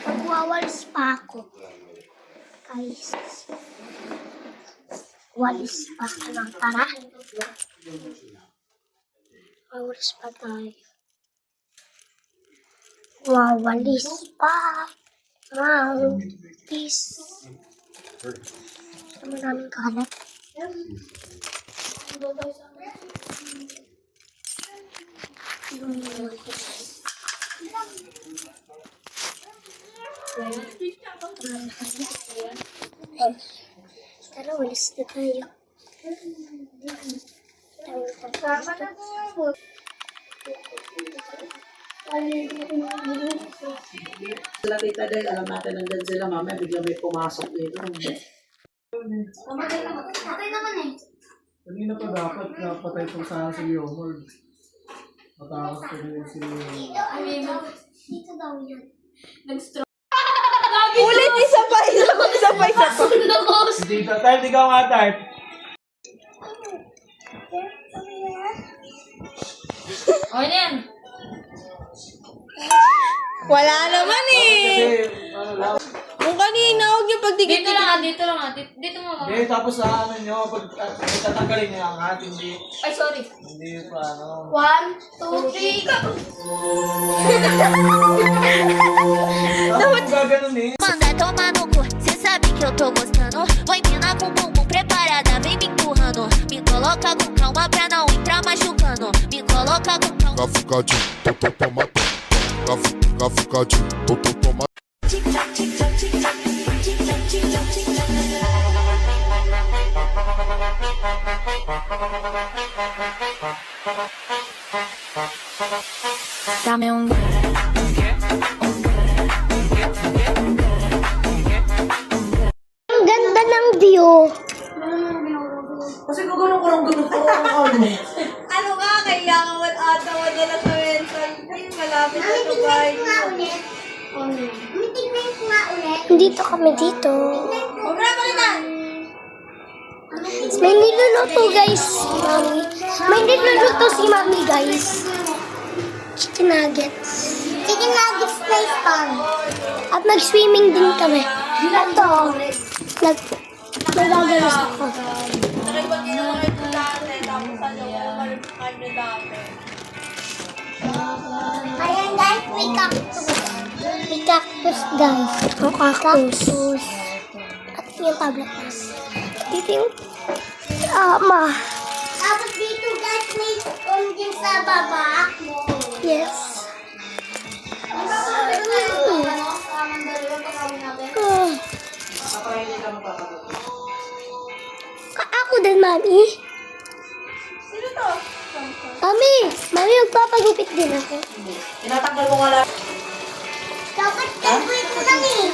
Magwawalis pa ako. Guys. Walis pa ka lang. Tara. Wawalis pa tayo. Wawalis pa. Wawalis. Maraming kalat. Tara, walis na tayo. Sila tita dahil alam natin nandyan sila mamaya bigla may pumasok dito. Okay naman eh. Kanina pa dapat napatay po sana si Leomord. Matakot ko rin si Leomord. Dito daw yan. Ulit, isa pa. Hindi ka type, di ka nga type. O, yan. Wala naman eh. Kasi, ano lang. Kung kanina, huwag niyo Dito pagdikit-dikit. lang, dito lang. Dito mo. Hindi, tapos sa ano nyo, pag tatanggalin nyo ang hat, hindi Ay, sorry. pa ano. 1, 2, 3, go! Dapat gaganon eh. Manda tomar no cu, cê sabe que eu tô gostando. Vai mina com bumbum preparada, vem me empurrando. Me coloca com calma pra não entrar machucando. Me coloca com calma. Gafucadinho, toma. Gafucadinho, toma. Dame un. Ang ganda ng view. Kasi gagawin ko lang ganun ko Ano ka, kailangan mo ata madala sa mental. Ay, malapit na ito, guys. Dito kami dito. Huwag na, palitan. May niluluto guys, si Mami. May niluluto si Mami guys. Chicken nuggets. Chicken nuggets na fun. At nag-swimming din kami. Ito. Nagagalas ako. Nakipag ginawa ito dati, tapos ano ko, maripakan nyo dati. Ayan guys, may cactus. May cactus guys. Ang cactus. At yung tablet na. Dito yung ama. Tapos dito guys, may din sa baba. Yes. Ako din, Mami. Sino to? Mami, magpapagupit din ako. Tinatanggal ko nga lang. Dapat gagawin ko lang eh.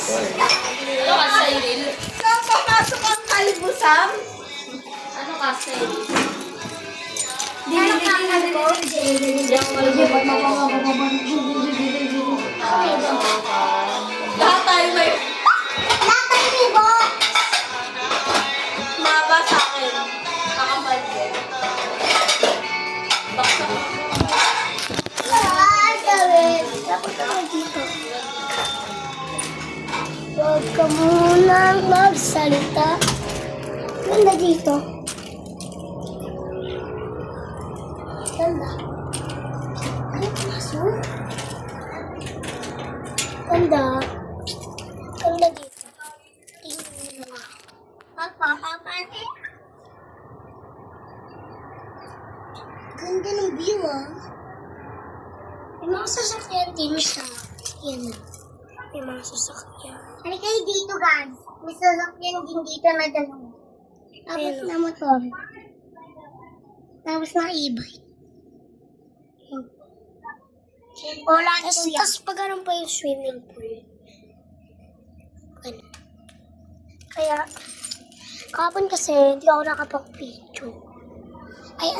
Ano ka, Cyril? Saan papasok ang kalibusam? Ano ka, Cyril? Ano ka ko? Lahat tayo may Lahat may box. maba sa akin. Kakapal din. Baksa ko. Dapat ako dito. Huwag ka munang magsalita. Ganda dito. Ganda. Ay, pasok. Ganda. Ganda dito. Tingnan mo. Papa. Ganda ng view, ah. May mga sasakyan din siya. Yan. May mga sasakyan. Halika kayo dito, guys. May sasakyan din dito na dalawa. Tapos na motor. Tapos na e-bike. Wala tapos pag ganun pa yung swimming pool. Ganun. Kaya, kapon kasi, hindi ako nakapag-picture. Ay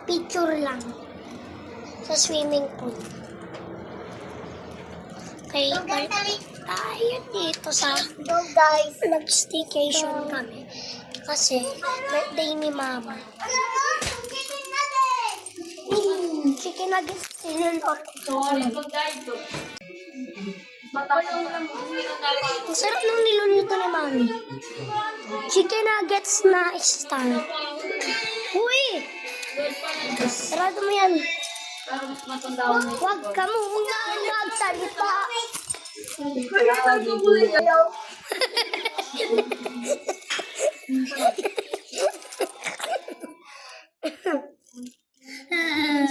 picture lang. Sa swimming pool. Kaya, balik tayo dito sa, nag-staycation kami. Kasi, birthday ni Mama. Chicken nuggets, sinulot. Sorry, pag-guide ko. Matapang lang mo. Ang sarap ng niluluto ni Mami. Chicken nuggets na star. Uy! Sarado mo yan. Pero mas matanda ako na. Huwag ka muna magsalita.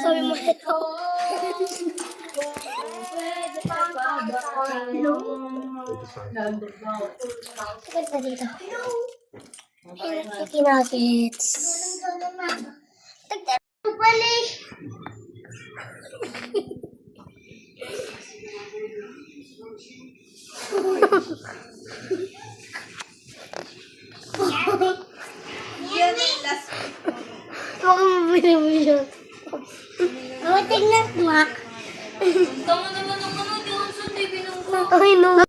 Sabi mo ito. Ganda dito. Ayun, chicken nuggets. Tagtara mo pala eh. Yan yung last. Baka mabili mo yun. Tingnan, Mac. Tama naman ang ano, di ko sa TV ng Ay, no.